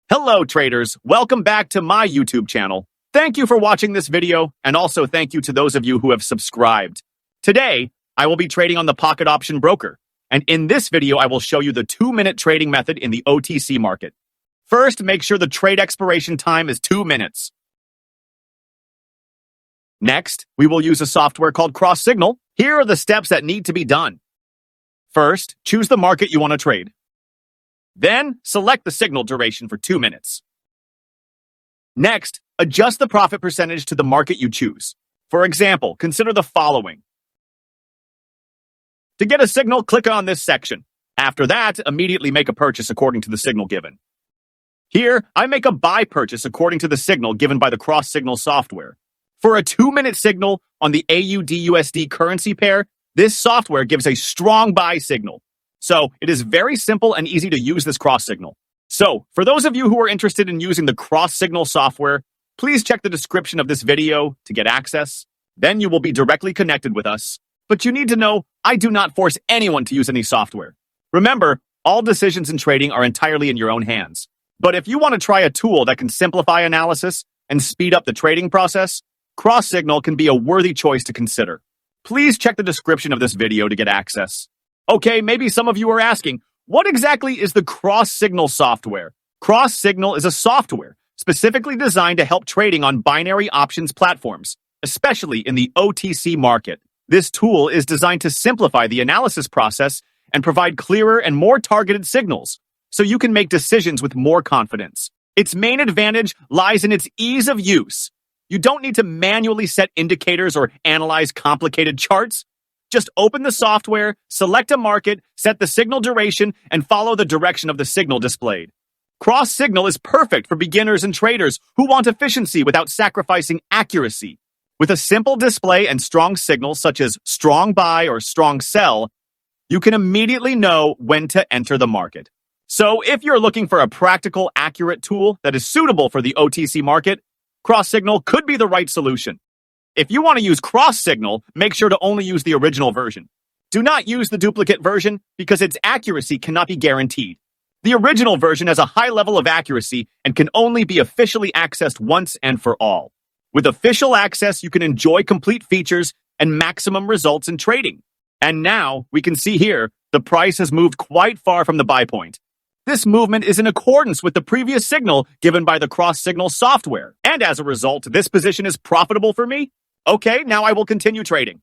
Hello traders, welcome back to my YouTube channel. Thank you for watching this video, and also thank you to those of you who have subscribed. Today, I will be trading on the Pocket Option Broker, and in this video I will show you the 2-minute trading method in the OTC market. First, make sure the trade expiration time is 2 minutes. Next, we will use a software called Cross Signal. Here are the steps that need to be done. First, choose the market you want to trade. Then, select the signal duration for 2 minutes. Next, adjust the profit percentage to the market you choose. For example, consider the following. To get a signal, click on this section. After that, immediately make a purchase according to the signal given. Here, I make a buy purchase according to the signal given by the Cross Signal software. For a 2-minute signal on the AUD-USD currency pair, this software gives a strong buy signal. So, it is very simple and easy to use this Cross Signal. So, for those of you who are interested in using the Cross Signal software, please check the description of this video to get access. Then you will be directly connected with us. But you need to know, I do not force anyone to use any software. Remember, all decisions in trading are entirely in your own hands. But if you want to try a tool that can simplify analysis and speed up the trading process, Cross Signal can be a worthy choice to consider. Please check the description of this video to get access. Okay, maybe some of you are asking, what exactly is the Cross Signal software? Cross Signal is a software specifically designed to help trading on binary options platforms, especially in the OTC market. This tool is designed to simplify the analysis process and provide clearer and more targeted signals, so you can make decisions with more confidence. Its main advantage lies in its ease of use. You don't need to manually set indicators or analyze complicated charts. Just open the software, select a market, set the signal duration, and follow the direction of the signal displayed. Cross Signal is perfect for beginners and traders who want efficiency without sacrificing accuracy. With a simple display and strong signals such as strong buy or strong sell, you can immediately know when to enter the market. So if you're looking for a practical, accurate tool that is suitable for the OTC market, Cross Signal could be the right solution. If you want to use Cross Signal, make sure to only use the original version. Do not use the duplicate version because its accuracy cannot be guaranteed. The original version has a high level of accuracy and can only be officially accessed once and for all. With official access, you can enjoy complete features and maximum results in trading. And now, we can see here, the price has moved quite far from the buy point. This movement is in accordance with the previous signal given by the Cross Signal software. And as a result, this position is profitable for me. Okay, now I will continue trading.